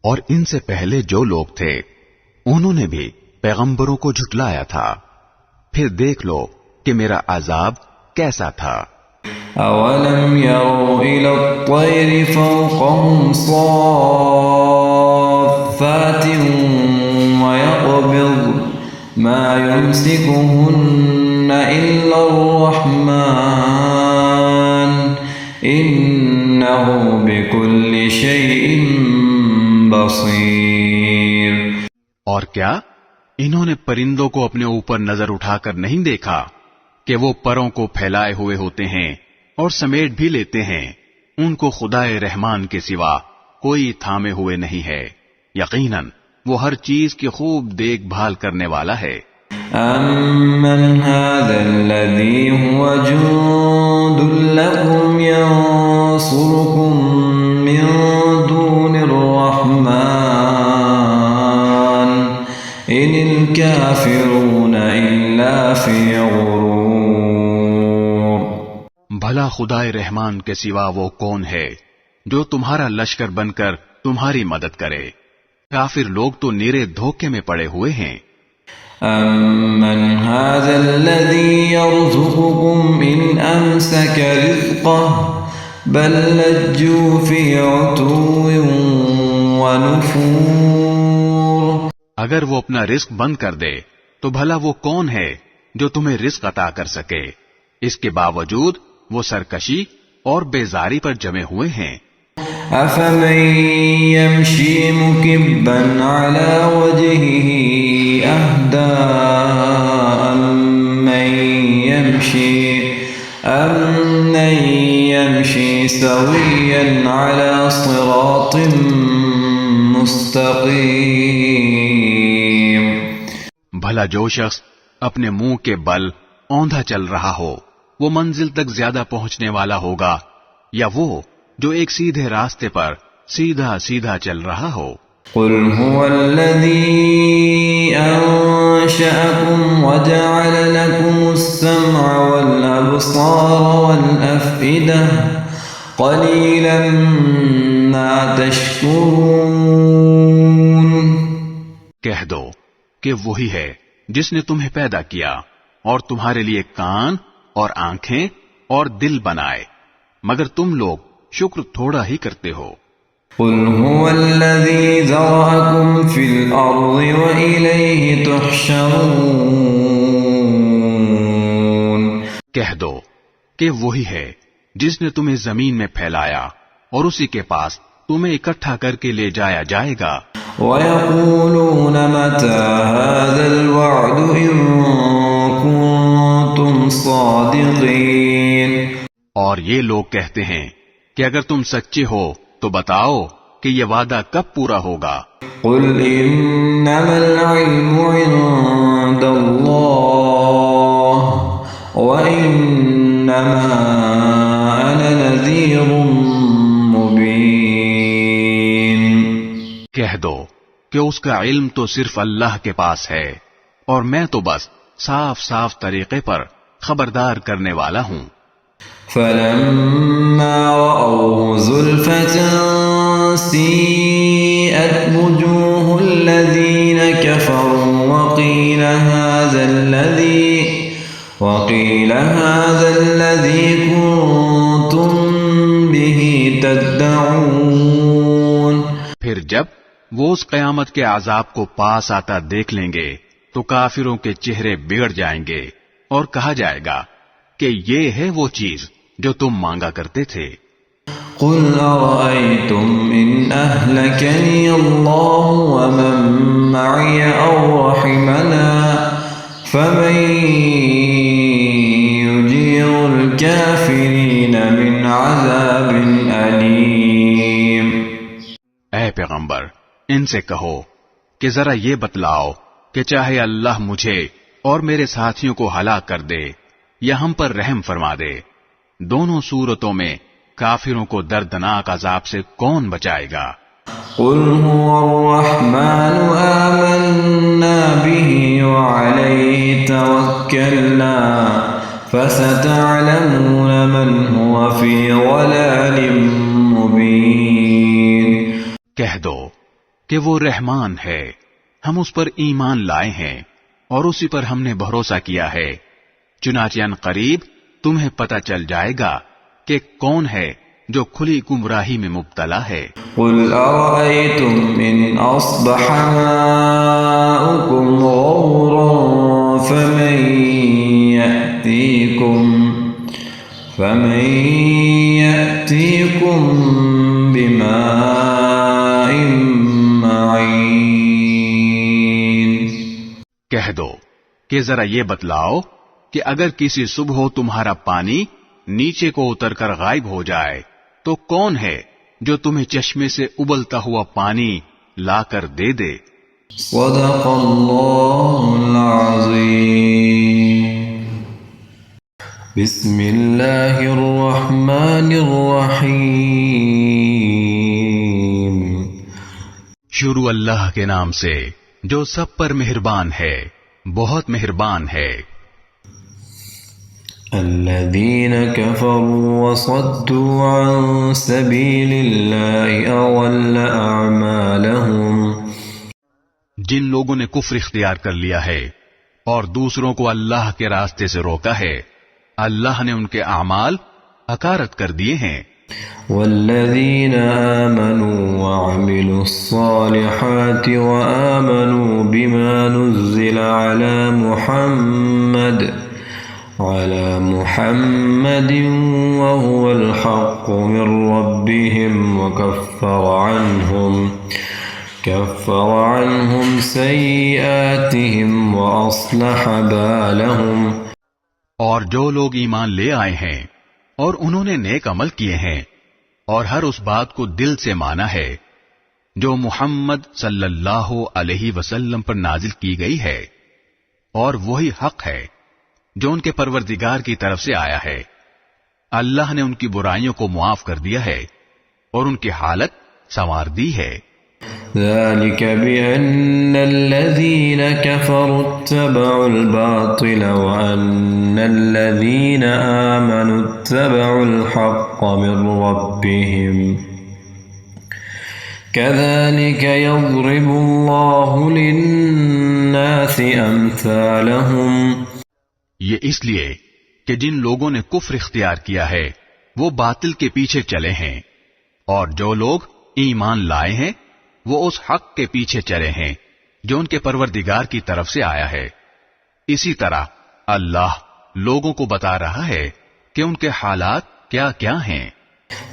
اور ان سے پہلے جو لوگ تھے انہوں نے بھی پیغمبروں کو جھٹلایا تھا، پھر دیکھ لو کہ میرا عذاب کیسا تھا. أَوَلَمْ يَرَوْا إِلَى الطَّيْرِ فَوْقَهُمْ صَافَّاتٍ وَيَقْبِضْنَ مَا يُمْسِكُهُنَّ إِلَّا الرَّحْمَنُ إِنَّهُ بِكُلِّ شَيْءٍ بَصِيرٌ. اور کیا انہوں نے پرندوں کو اپنے اوپر نظر اٹھا کر نہیں دیکھا کہ وہ پروں کو پھیلائے ہوئے ہوتے ہیں اور سمیٹ بھی لیتے ہیں، ان کو خدائے رحمان کے سوا کوئی تھامے ہوئے نہیں ہے، یقیناً وہ ہر چیز کی خوب دیکھ بھال کرنے والا ہے. أَمَّنْ هَذَا الَّذِي هُوَ جُندٌ لَكُمْ يَنصُرُكُم مِّن دُونِ الرَّحْمَنِ إِنِ الْكَافِرُونَ إِلَّا فِي غُرُورٍ. بھلا خدائے رحمان کے سوا وہ کون ہے جو تمہارا لشکر بن کر تمہاری مدد کرے؟ کافر لوگ تو نیرے دھوکے میں پڑے ہوئے ہیں. أَمَّنْ هَذَا الَّذِي يَرْزُقُكُمْ إِنْ أَمْسَكَ رِزْقَهُ بَلْ لَجُّوا فِي عُتُوٍّ وَنُفُورٍ. اگر وہ اپنا رزق بند کر دے تو بھلا وہ کون ہے جو تمہیں رزق عطا کر سکے؟ اس کے باوجود وہ سرکشی اور بیزاری پر جمے ہوئے ہیں. أَفَمَن يَمْشِي مُكِبًّا عَلَى وَجْهِهِ أَهْدَىٰ أَمَّن يَمْشِي سَوِيًّا عَلَى صِرَاطٍ مُسْتَقِيمٍ. بھلا جو شخص اپنے منہ کے بل اوندھا چل رہا ہو وہ منزل تک زیادہ پہنچنے والا ہوگا یا وہ جو ایک سیدھے راستے پر سیدھا سیدھا چل رہا ہو؟ قل هو الذي أنشأكم وجعل لكم السمع والأبصار والأفئدة قليلا ما تشكرون۔ کہہ دو کہ وہی ہے جس نے تمہیں پیدا کیا اور تمہارے لیے کان اور آنکھیں اور دل بنائے، مگر تم لوگ شکر تھوڑا ہی کرتے ہو۔ قل هو الذي ذرأكم في الأرض وإليه تحشرون۔ کہہ دو کہ وہی ہے جس نے تمہیں زمین میں پھیلایا اور اسی کے پاس تمہیں اکٹھا کر کے لے جایا جائے گا۔ وَيَقُولُونَ مَتَى هَذَا الْوَعْدُ إِن كُنتُمْ صَادِقِينَ۔ اور یہ لوگ کہتے ہیں کہ اگر تم سچے ہو تو بتاؤ کہ یہ وعدہ کب پورا ہوگا۔ قُلْ إِنَّمَا الْعِلْمُ عِندَ اللَّهِ وَإِنَّمَا أَنَا نَذِيرٌ مُبِينٌ۔ کہہ دو کہ اس کا علم تو صرف اللہ کے پاس ہے اور میں تو بس صاف صاف طریقے پر خبردار کرنے والا ہوں۔ فَلَمَّا رَأَوْهُ زُلْفَةً سِيئَتْ وُجُوهُ الَّذِينَ كَفَرُوا وَقِيلَ هَذَا الَّذِي كُنتُم بِهِ تَدَّعُونَ۔ پھر جب وہ اس قیامت کے عذاب کو پاس آتا دیکھ لیں گے تو کافروں کے چہرے بگڑ جائیں گے اور کہا جائے گا کہ یہ ہے وہ چیز جو تم مانگا کرتے تھے۔ قُلْ أَرَأَيْتُمْ إِنْ أَهْلَكَنِيَ اللَّهُ وَمَن مَّعِيَ أَوْ رَحِمَنَا فَمَن يُجِيرُ الْكَافِرِينَ مِنْ عَذَابٍ أَلِيمٍ۔ اے پیغمبر ان سے کہو کہ ذرا یہ بتلاؤ کہ چاہے اللہ مجھے اور میرے ساتھیوں کو ہلاک کر دے یا ہم پر رحم فرما دے، دونوں صورتوں میں کافروں کو دردناک عذاب سے کون بچائے گا؟ قُلْ هُوَ الرَّحْمَنُ آمَنَّا بِهِ وَعَلَيْهِ تَوَكَّلْنَا فَسَتَعْلَمُونَ مَنْ هُوَ فِي ضَلَالٍ مُبِينٍ۔ کہہ دو کہ وہ رحمان ہے، ہم اس پر ایمان لائے ہیں اور اسی پر ہم نے بھروسہ کیا ہے، چنانچہ ان قریب تمہیں پتہ چل جائے گا کہ کون ہے جو کھلی گمراہی میں مبتلا ہے۔ قُلْ أَرَأَيْتُمْ إِنْ أَصْبَحَ مَاؤُكُمْ غَوْرًا فَمَن يَأْتِيكُم بِمَاءٍ مَّعِينٍ۔ کہہ دو کہ ذرا یہ بتلاؤ کہ اگر کسی صبح تمہارا پانی نیچے کو اتر کر غائب ہو جائے تو کون ہے جو تمہیں چشمے سے ابلتا ہوا پانی لا کر دے دے۔ صدق اللہ العظیم۔ بسم اللہ الرحمن الرحیم۔ شروع اللہ کے نام سے جو سب پر مہربان ہے، بہت مہربان ہے۔ الذين كفروا وصدوا عن سبيل الله أضل أعمالهم۔ جن لوگوں نے کفر اختیار کر لیا ہے اور دوسروں کو اللہ کے راستے سے روکا ہے، اللہ نے ان کے اعمال اکارت کر دیے ہیں۔ والذين آمنوا وعملوا الصالحات وآمنوا بما نزل على محمد وهو الحق من ربهم كفر عنهم سيئاتهم وأصلح بالهم۔ اور جو لوگ ایمان لے آئے ہیں اور انہوں نے نیک عمل کیے ہیں اور ہر اس بات کو دل سے مانا ہے جو محمد صلی اللہ علیہ وسلم پر نازل کی گئی ہے، اور وہی حق ہے جو ان کے پروردگار کی طرف سے آیا ہے۔ اللہ نے ان کی برائیوں کو معاف کر دیا ہے اور ان کی حالت سنوار دی ہے۔ ذلك بأن الذين كفروا اتبعوا الباطل وأن الذين آمنوا اتبعوا الحق من ربهم كذلك يضرب الله للناس أمثالهم۔ یہ اس لیے کہ جن لوگوں نے کفر اختیار کیا ہے وہ باطل کے پیچھے چلے ہیں، اور جو لوگ ایمان لائے ہیں وہ اس حق کے پیچھے چلے ہیں جو ان کے پروردگار کی طرف سے آیا ہے۔ اسی طرح اللہ لوگوں کو بتا رہا ہے کہ ان کے حالات کیا کیا ہیں۔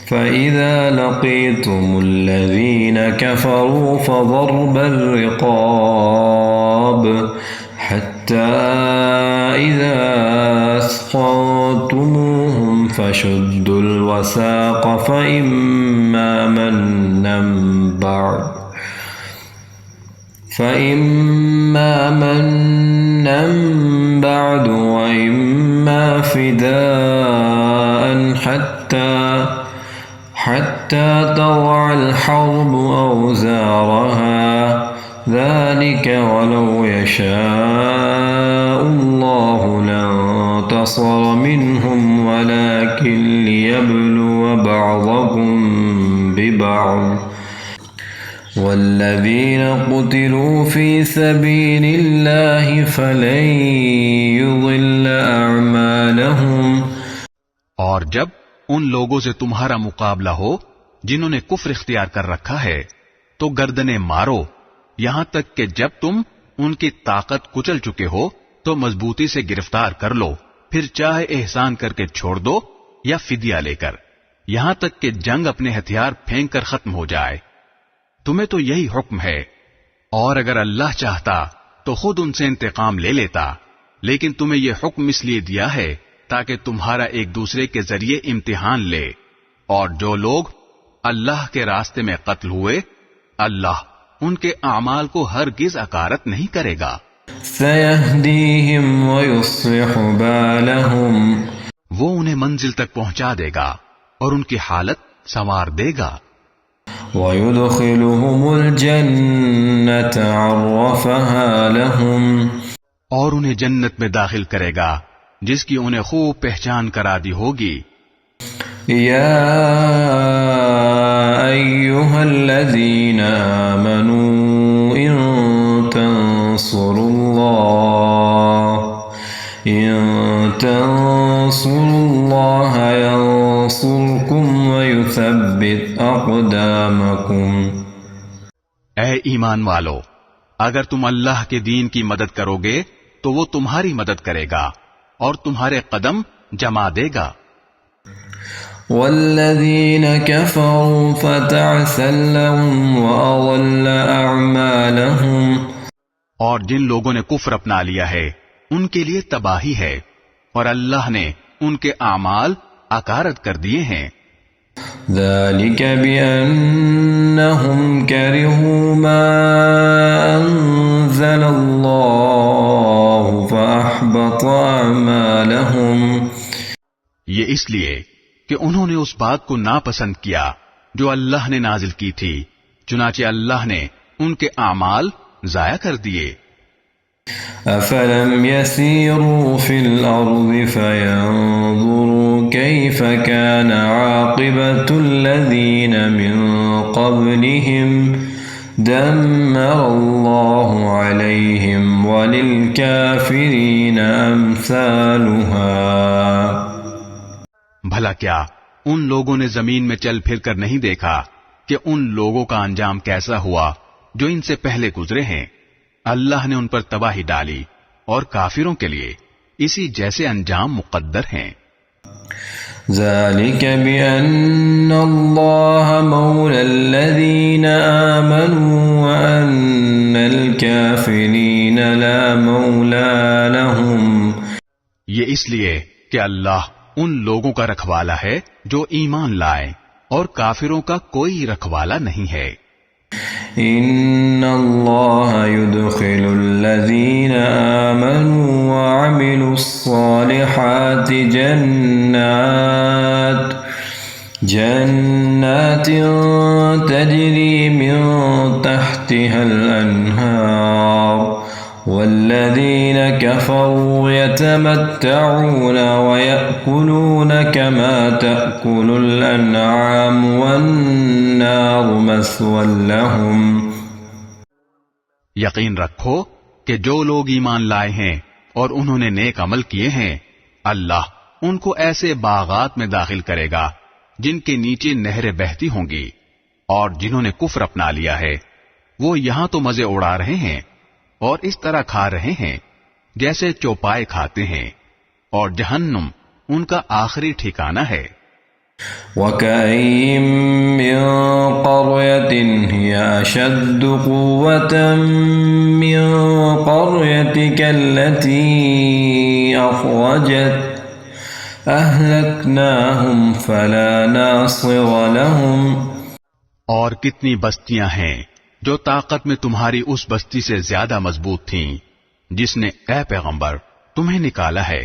فَإِذَا لَقِيتُمُ الَّذِينَ كَفَرُوا فَضَرْبَ الرِّقَابِ حَتَّى إِذَا أَثْخَنتُمُوهُمْ فَشُدُّوا الْوَثَاقَ فَإِمَّا مَنًّا بَعْدُ وَإِمَّا فِدَاءً حتى تضع الحرب أوزارها ذلك ولو يشاء الله لانتصر منهم ولكن ليبلو بعضكم ببعض والذين قتلوا في سبيل الله فلن يضل أعمالهم۔ اور جب ان لوگوں سے تمہارا مقابلہ ہو جنہوں نے کفر اختیار کر رکھا ہے تو گردنیں مارو یہاں تک کہ جب تم ان کی طاقت کچل چکے ہو تو مضبوطی سے گرفتار کر لو، پھر چاہے احسان کر کے چھوڑ دو یا فدیہ لے کر، یہاں تک کہ جنگ اپنے ہتھیار پھینک کر ختم ہو جائے۔ تمہیں تو یہی حکم ہے، اور اگر اللہ چاہتا تو خود ان سے انتقام لے لیتا، لیکن تمہیں یہ حکم اس لیے دیا ہے تاکہ تمہارا ایک دوسرے کے ذریعے امتحان لے، اور جو لوگ اللہ کے راستے میں قتل ہوئے اللہ ان کے اعمال کو ہرگز اکارت نہیں کرے گا۔ سَيَهْدِيهِمْ وَيُصْلِحُ بَالَهُمْ، وہ انہیں منزل تک پہنچا دے گا اور ان کی حالت سنوار دے گا۔ وَيُدْخِلُهُمُ الْجَنَّةَ عَرَّفَهَا لَهُمْ، اور انہیں جنت میں داخل کرے گا جس کی انہیں خوب پہچان کرا دی ہوگی۔ یا ایھا الذین آمنوا ان تنصروا اللہ ینصرکم ویثبت اقدامکم۔ اے ایمان والو، اگر تم اللہ کے دین کی مدد کرو گے تو وہ تمہاری مدد کرے گا اور تمہارے قدم جما دے گا۔ والذین کفروا فتعسا لهم وأضل أعمالهم، اور جن لوگوں نے کفر اپنا لیا ہے ان کے لیے تباہی ہے اور اللہ نے ان کے اعمال اکارت کر دیے ہیں۔ ذلك بأنهم كرهوا ما أنزل الله فأحبط أعمالهم، یہ اس لیے کہ انہوں نے اس بات کو ناپسند کیا جو اللہ نے نازل کی تھی، چنانچہ اللہ نے ان کے اعمال ضائع کر دیے۔ أفلم يسيروا في الأرض فينظروا كيف كان عاقبة الذين من قبلهم دمر الله عليهم وللكافرين أمثالها۔ بھلا کیا ان لوگوں نے زمین میں چل پھر کر نہیں دیکھا کہ ان لوگوں کا انجام کیسا ہوا جو ان سے پہلے گزرے ہیں؟ اللہ نے ان پر تباہی ڈالی اور کافروں کے لیے اسی جیسے انجام مقدر ہیں۔ ذلك بأن الله مولى الذين آمنوا وأن الكافرين لا مولى لهم، یہ اس لیے کہ اللہ ان لوگوں کا رکھوالا ہے جو ایمان لائے اور کافروں کا کوئی رکھوالا نہیں ہے۔ إن الله يدخل الذين آمنوا وعملوا الصالحات جنات تجري من تحتها الأنهار والذين كفروا يتمتعون ويأكلون كما تأكل الأنعام والنار مثوى لهم. یقین رکھو کہ جو لوگ ایمان لائے ہیں اور انہوں نے نیک عمل کیے ہیں، اللہ ان کو ایسے باغات میں داخل کرے گا جن کے نیچے نہریں بہتی ہوں گی، اور جنہوں نے کفر اپنا لیا ہے وہ یہاں تو مزے اڑا رہے ہیں اور اس طرح کھا رہے ہیں جیسے چوپائے کھاتے ہیں، اور جہنم ان کا آخری ٹھکانہ ہے. وَكَأَيِّن مِّن قَرْيَةٍ هِيَ أَشَدُّ قُوَّةً مِّن قَرْيَتِكَ الَّتِي أَخْرَجَتْكَ أَهْلَكْنَاهُمْ فَلَا نَاصِرَ لَهُمْ. اور کتنی بستیاں ہیں جو طاقت میں تمہاری اس بستی سے زیادہ مضبوط تھیں جس نے اے پیغمبر تمہیں نکالا ہے،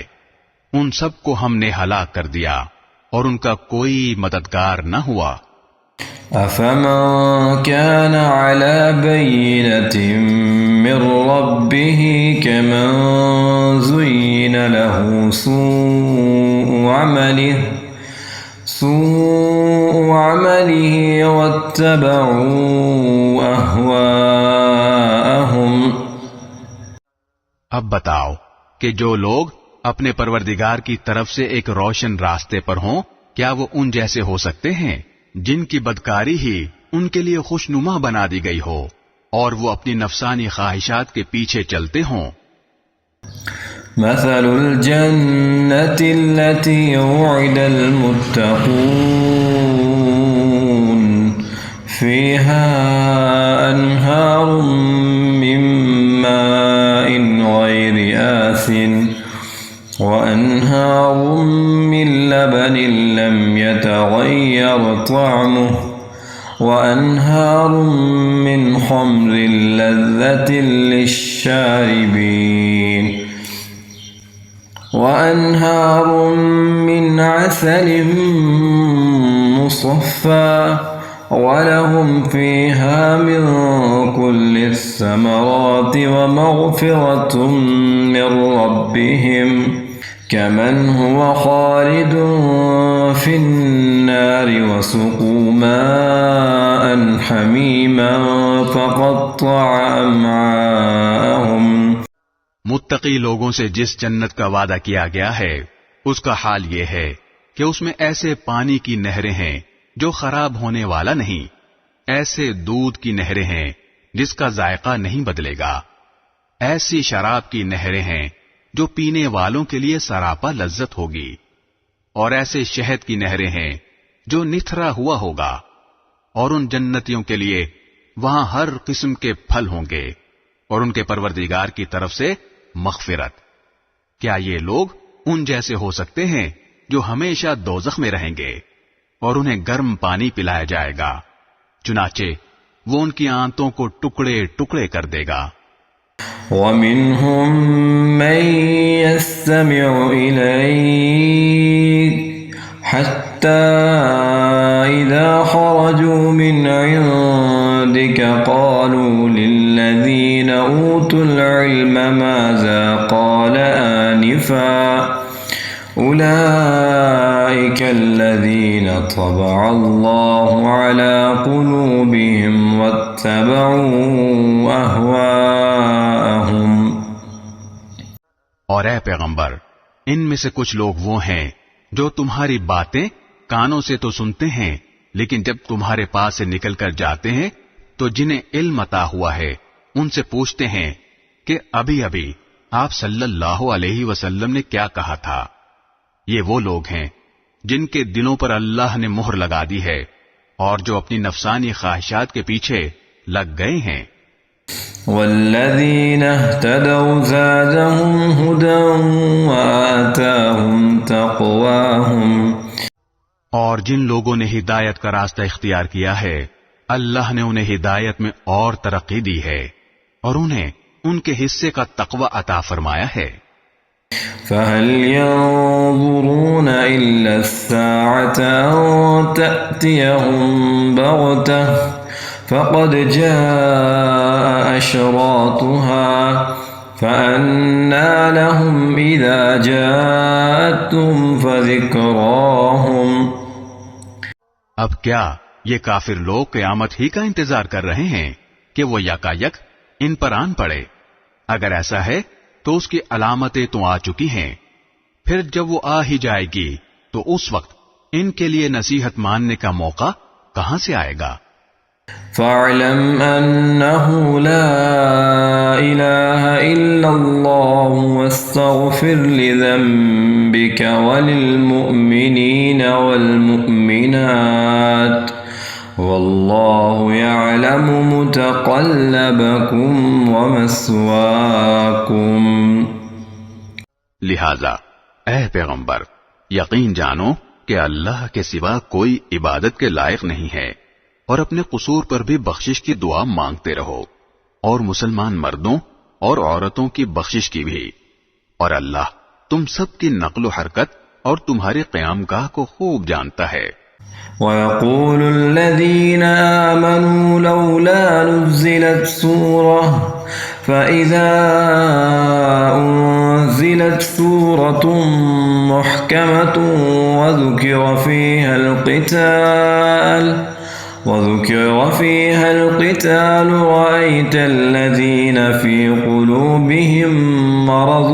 ان سب کو ہم نے ہلاک کر دیا اور ان کا کوئی مددگار نہ ہوا. أَفَمَن كَانَ عَلَى بَيِّنَةٍ مِّن رَّبِّهِ كَمَن زُيِّنَ لَهُ سُوءُ عَمَلِهِ وَاتَّبَعُوا أَهْوَاءَهُمْ. اب بتاؤ کہ جو لوگ اپنے پروردگار کی طرف سے ایک روشن راستے پر ہوں، کیا وہ ان جیسے ہو سکتے ہیں جن کی بدکاری ہی ان کے لیے خوشنما بنا دی گئی ہو اور وہ اپنی نفسانی خواہشات کے پیچھے چلتے ہوں؟ مثل الجنة التي وعد المتقون فيها أنهار من ماء غير آسن وأنهار من لبن لم يتغير طعمه وأنهار من خمر لذة للشاربين وأنهار من عسل مصفى ولهم فيها من كل الثمرات ومغفرة من ربهم كمن هو خالد في النار وسقوا ماء حميما فقطع أمعاءهم. متقی لوگوں سے جس جنت کا وعدہ کیا گیا ہے اس کا حال یہ ہے کہ اس میں ایسے پانی کی نہریں ہیں جو خراب ہونے والا نہیں، ایسے دودھ کی نہریں ہیں جس کا ذائقہ نہیں بدلے گا، ایسی شراب کی نہریں ہیں جو پینے والوں کے لیے سراپا لذت ہوگی، اور ایسے شہد کی نہریں ہیں جو نتھرا ہوا ہوگا، اور ان جنتیوں کے لیے وہاں ہر قسم کے پھل ہوں گے اور ان کے پروردگار کی طرف سے مغفرت. کیا یہ لوگ ان جیسے ہو سکتے ہیں جو ہمیشہ دوزخ میں رہیں گے اور انہیں گرم پانی پلایا جائے گا، چنانچہ وہ ان کی آنتوں کو ٹکڑے ٹکڑے کر دے گا. وَمِنْهُمْ مَنْ يَسْتَمِعُ إِلَيْكَ حَتَّى إِذَا خَرَجُوا مِنْ عِنْدِكَ قَالُوا لِلَّذِينَ أُوتُوا الْعِلْمَ مَاذَا قَالَ آنِفًا أُولَئِكَ الَّذِينَ طَبَعَ اللَّهُ عَلَى قُلُوبِهِمْ وَاتَّبَعُوا أَهْوَاءَهُمْ. اور اے پیغمبر، ان میں سے کچھ لوگ وہ ہیں جو تمہاری باتیں کانوں سے تو سنتے ہیں، لیکن جب تمہارے پاس سے نکل کر جاتے ہیں تو جنہیں علم عطا ہوا ہے ان سے پوچھتے ہیں کہ ابھی ابھی آپ صلی اللہ علیہ وسلم نے کیا کہا تھا. یہ وہ لوگ ہیں جن کے دلوں پر اللہ نے مہر لگا دی ہے اور جو اپنی نفسانی خواہشات کے پیچھے لگ گئے ہیں. والذین اہتدوا زادهم هدى وآتاهم تقواهم. اور جن لوگوں نے ہدایت کا راستہ اختیار کیا ہے اللہ نے انہیں ہدایت میں اور ترقی دی ہے اور انہیں ان کے حصے کا تقوی عطا فرمایا ہے۔ فهل ينظرون إلا الساعة أن تأتيهم بغتة فقد جاء أشراطها فأنى لهم إذا جاءتهم فذكراهم۔ اب کیا یہ کافر لوگ قیامت ہی کا انتظار کر رہے ہیں کہ وہ یکایک ان پر آن پڑے؟ اگر ایسا ہے تو اس کی علامتیں تو آ چکی ہیں، پھر جب وہ آ ہی جائے گی تو اس وقت ان کے لیے نصیحت ماننے کا موقع کہاں سے آئے گا؟ فاعلم أنه لا إله إلا الله واستغفر لذنبك وللمؤمنين والمؤمنات والله يعلم متقلبكم ومثواكم۔ لہذا اے پیغمبر، یقین جانو کہ اللہ کے سوا کوئی عبادت کے لائق نہیں ہے، اور اپنے قصور پر بھی بخشش کی دعا مانگتے رہو، اور مسلمان مردوں اور عورتوں کی بخشش کی بھی، اور اللہ تم سب کی نقل و حرکت اور تمہارے قیام گاہ کو خوب جانتا ہے۔ وَيَقُولُ الَّذِينَ آمَنُوا لَوْلَا نُزِّلَتْ سُورَةٌ فَإِذَا أُنزِلَتْ سُورَةٌ مُحْكَمَةٌ وذكر فيها القتال رأيت الذين في قلوبهم مرض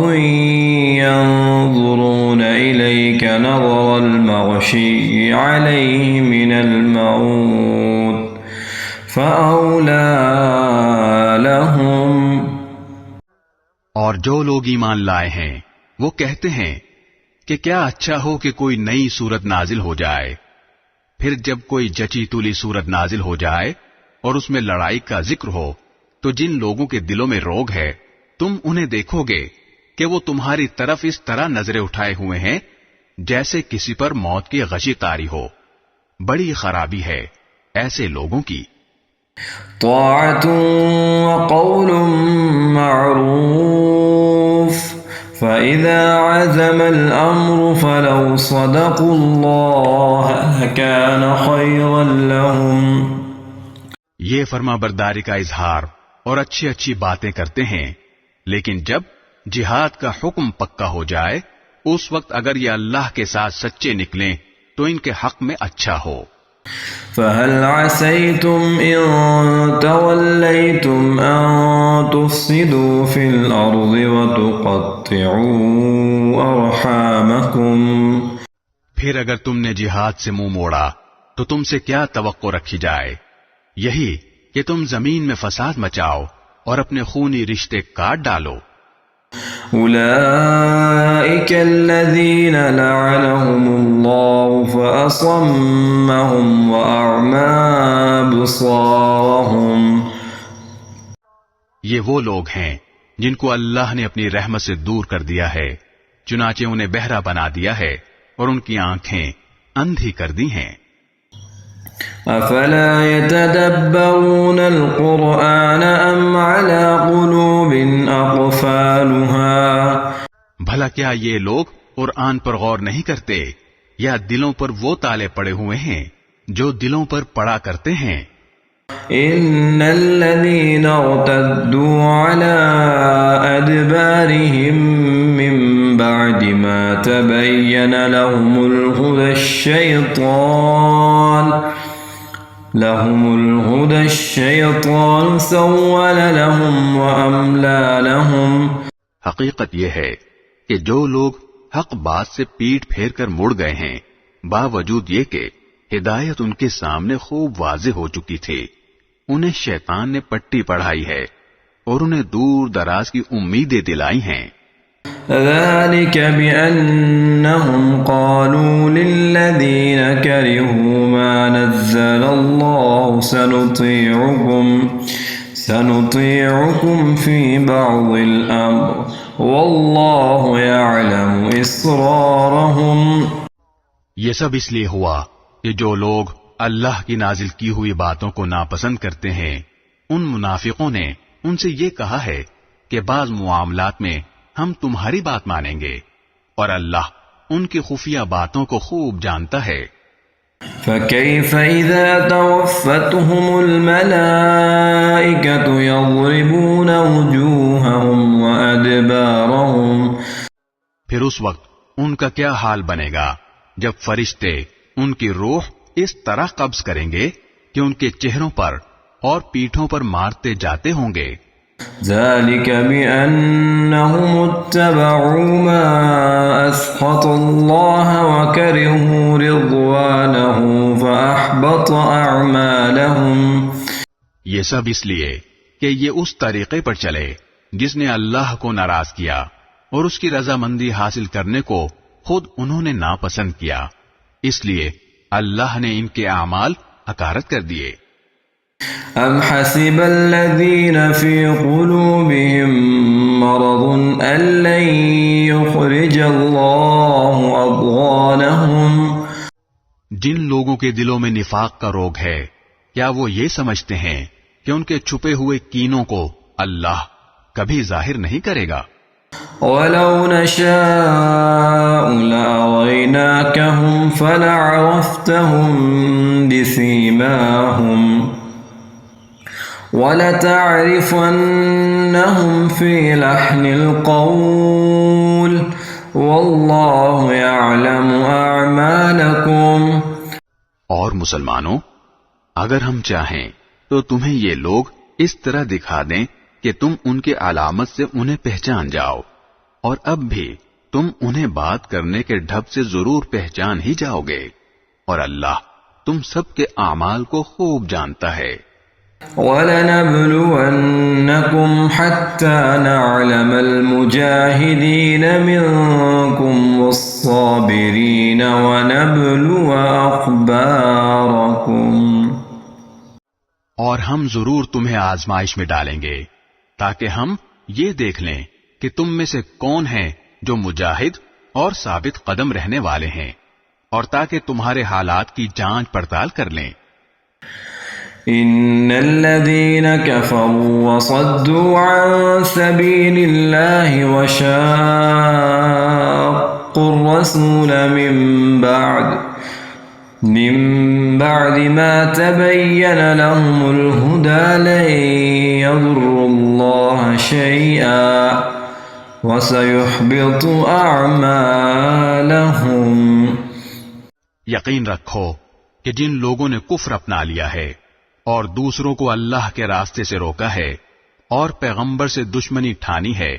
ينظرون إليك نظر المغشي عليه من الموت فأولى لهم۔ اور جو لوگ ایمان لائے ہیں وہ کہتے ہیں کہ کیا اچھا ہو کہ کوئی نئی سورت نازل ہو جائے، پھر جب کوئی جچی تولی سورت نازل ہو جائے اور اس میں لڑائی کا ذکر ہو تو جن لوگوں کے دلوں میں روگ ہے تم انہیں دیکھو گے کہ وہ تمہاری طرف اس طرح نظریں اٹھائے ہوئے ہیں جیسے کسی پر موت کی غشی طاری ہو۔ بڑی خرابی ہے ایسے لوگوں کی۔ طاعة وقول معروف فإذا عزم الأمر فلو صدقوا الله لكان خيرا لهم۔ یہ فرما برداری کا اظہار اور اچھی اچھی باتیں کرتے ہیں، لیکن جب جہاد کا حکم پکا ہو جائے اس وقت اگر یہ اللہ کے ساتھ سچے نکلیں تو ان کے حق میں اچھا ہو۔ فهل عسيتم إن توليتم أن تفسدوا في الأرض وتقطعوا أرحامكم۔ پھر اگر تم نے جہاد سے منہ موڑا تو تم سے کیا توقع رکھی جائے؟ یہی کہ تم زمین میں فساد مچاؤ اور اپنے خونی رشتے کاٹ ڈالو۔ أولئك الذين لعنهم الله فأصمهم وأعمى أبصارهم۔ یہ وہ لوگ ہیں جن کو اللہ نے اپنی رحمت سے دور کر دیا ہے، چنانچہ انہیں بہرا بنا دیا ہے اور ان کی آنکھیں اندھی کر دی ہیں۔ أفلا يتدبرون القرآن أم على قلوب أقفالها۔ بھلا کیا یہ لوگ قرآن پر غور نہیں کرتے یا دلوں پر وہ تالے پڑے ہوئے ہیں جو دلوں پر پڑا کرتے ہیں؟ إن الذين ارتدوا على أدبارهم من بعد ما تبين لهم الهدى الشيطان سول لهم وأملى لهم۔ حقیقت یہ ہے کہ جو لوگ حق بات سے پیٹ پھیر کر مڑ گئے ہیں باوجود یہ کہ ہدایت ان کے سامنے خوب واضح ہو چکی تھی، انہیں شیطان نے پٹی پڑھائی ہے اور انہیں دور دراز کی امیدیں دلائی ہیں۔ ذلك بأنهم قالوا للذين كرهوا ما نزل الله سنطيعكم في بعض الأمر والله يعلم إسرارهم۔ یہ سب اس لیے ہوا کہ جو لوگ اللہ کی نازل کی ہوئی باتوں کو ناپسند کرتے ہیں، ان منافقوں نے ان سے یہ کہا ہے کہ بعض معاملات میں ہم تمہاری بات مانیں گے، اور اللہ ان کی خفیہ باتوں کو خوب جانتا ہے۔ فكيف إذا توفتهم الملائكة يضربون وجوههم وأدبارهم پھر اس وقت ان کا کیا حال بنے گا جب فرشتے ان کی روح اس طرح قبض کریں گے کہ ان کے چہروں پر اور پیٹھوں پر مارتے جاتے ہوں گے۔ ذلك بأنهم اتبعوا ما أسخط الله وكرهوا رضوانه فأحبط أعمالهم۔ یہ سب اس لیے کہ یہ اس طریقے پر چلے جس نے اللہ کو ناراض کیا اور اس کی رضامندی حاصل کرنے کو خود انہوں نے ناپسند کیا، اس لیے اللہ نے ان کے اعمال حقارت کر دیے۔ أم حسب الذين في قلوبهم مرض أن لن يخرج الله أضغانهم۔ جن لوگوں کے دلوں میں نفاق کا روگ ہے، کیا وہ یہ سمجھتے ہیں کہ ان کے چھپے ہوئے کینوں کو اللہ کبھی ظاہر نہیں کرے گا؟ وَلَوْ نَشَاءُ لَأَرَيْنَاكَهُمْ فَلَعَرَفْتَهُمْ بِسِيمَاهُمْ وَلَتَعْرِفَنَّهُمْ فِي لَحْنِ الْقَوْلِ وَاللَّهُ يَعْلَمُ أَعْمَالَكُمْ۔ اور مسلمانوں، اگر ہم چاہیں تو تمہیں یہ لوگ اس طرح دکھا دیں کہ تم ان کے علامت سے انہیں پہچان جاؤ، اور اب بھی تم انہیں بات کرنے کے ڈھب سے ضرور پہچان ہی جاؤ گے، اور اللہ تم سب کے اعمال کو خوب جانتا ہے۔ وَلَنَبْلُوَنَّكُمْ حَتَّى نَعْلَمَ الْمُجَاهِدِينَ مِنكُمْ وَالصَّابِرِينَ وَنَبْلُوَ أَخْبَارَكُمْ۔ اور ہم ضرور تمہیں آزمائش میں ڈالیں گے تاکہ ہم یہ دیکھ لیں کہ تم میں سے کون ہیں جو مجاہد اور ثابت قدم رہنے والے ہیں، اور تاکہ تمہارے حالات کی جانچ پڑتال کر لیں۔ إن الذين كفروا وصدوا عن سبيل الله وشاقوا الرسول من بعد ما تبين لهم الهدى لن يضروا الله شيئا وسيحبط أعمالهم۔ یقین رکھو کہ جن لوگوں نے کفر اپنا لیا ہے اور دوسروں کو اللہ کے راستے سے روکا ہے اور پیغمبر سے دشمنی ٹھانی ہے،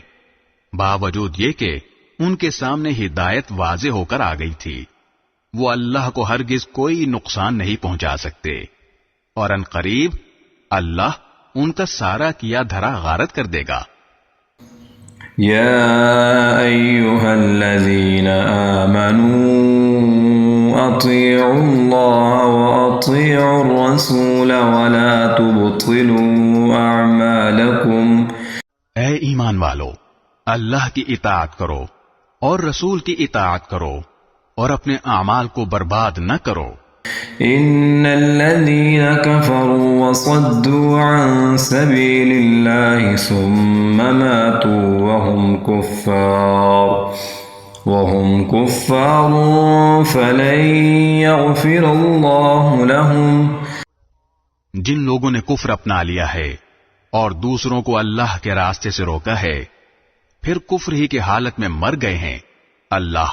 باوجود یہ کہ ان کے سامنے ہدایت واضح ہو کر آ گئی تھی، وہ اللہ کو ہرگز کوئی نقصان نہیں پہنچا سکتے، اور ان قریب اللہ ان کا سارا کیا دھرا غارت کر دے گا۔ يا أيها الذين آمنوا أطيعوا الله وأطيعوا الرسول ولا تبطلوا أعمالكم۔ اے ایمان والو، اللہ کی اطاعت کرو اور رسول کی اطاعت کرو اور اپنے اعمال کو برباد نہ کرو۔ إن الذين كفروا وصدوا عن سبيل الله ثم ماتوا وهم كفار فلن يغفر الله لهم۔ جن لوگوں نے کفر اپنا لیا ہے اور دوسروں کو اللہ کے راستے سے روکا ہے، پھر کفر ہی کی حالت میں مر گئے ہیں، اللہ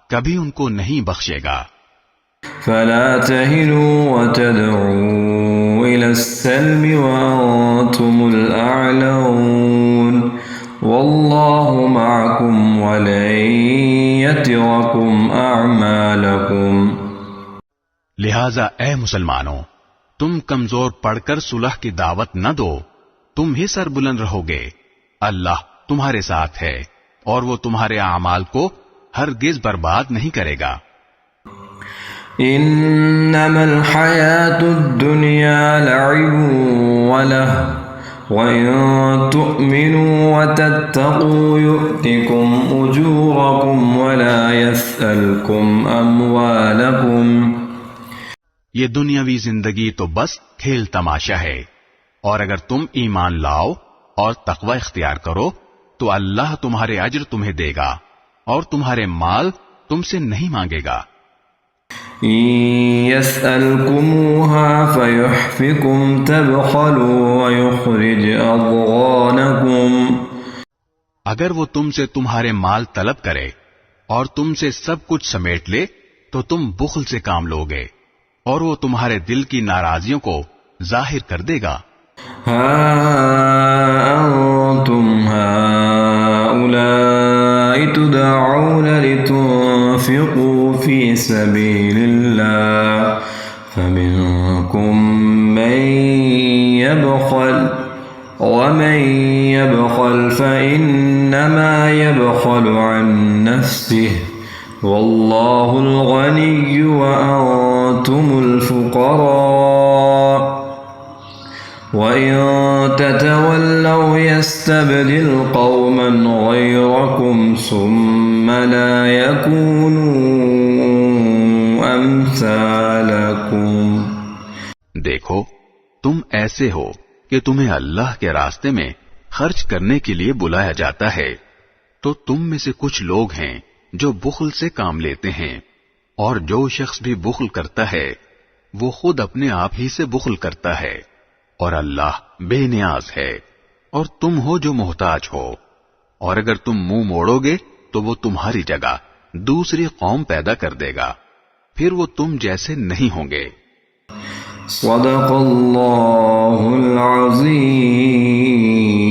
کبھی ان کو نہیں بخشے گا۔ فلا تهنوا وتدعوا إلى السلم وأنتم الأعلون والله معكم ولن يتركم أعمالكم۔ لہذا اے مسلمانوں، تم کمزور پڑھ کر صلح کی دعوت نہ دو، تم ہی سر بلند رہو گے، اللہ تمہارے ساتھ ہے اور وہ تمہارے اعمال کو ہرگز برباد نہیں کرے گا۔ إنما الحياة الدنيا لعب ولهو وإن تؤمنوا وتتقوا يؤتكم أجوركم ولا يسألكم أموالكم۔ یہ دنیاوی زندگی تو بس کھیل تماشا ہے، اور اگر تم ایمان لاؤ اور تقوی اختیار کرو تو اللہ تمہارے اجر تمہیں دے گا اور تمہارے مال تم سے نہیں مانگے گا۔ يسألكموها فيحفكم تبخلوا ويخرج أضغانكم اگر وہ تم سے تمہارے مال طلب کرے اور تم سے سب کچھ سمیٹ لے تو تم بخل سے کام لوگے اور وہ تمہارے دل کی ناراضیوں کو ظاہر کر دے گا۔ ها أنتم هؤلاء تدعون لتنفقوا في سبيل الله فمنكم من يبخل ومن يبخل فإنما يبخل عن نفسه والله الغني وأنتم الفقراء وَإِن تَتَوَلَّوْا يَسْتَبْدِلْ قَوْمًا غَيْرَكُمْ ثُمَّ لَا يَكُونُوا أَمْثَالَكُمْ۔ دیکھو تم ایسے ہو کہ تمہیں اللہ کے راستے میں خرچ کرنے کے لیے بلایا جاتا ہے، تو تم میں سے کچھ لوگ ہیں جو بخل سے کام لیتے ہیں، اور جو شخص بھی بخل کرتا ہے وہ خود اپنے آپ ہی سے بخل کرتا ہے، اور اللہ بے نیاز ہے اور تم ہو جو محتاج ہو، اور اگر تم منہ موڑو گے تو وہ تمہاری جگہ دوسری قوم پیدا کر دے گا، پھر وہ تم جیسے نہیں ہوں گے۔ صدق اللہ العظیم۔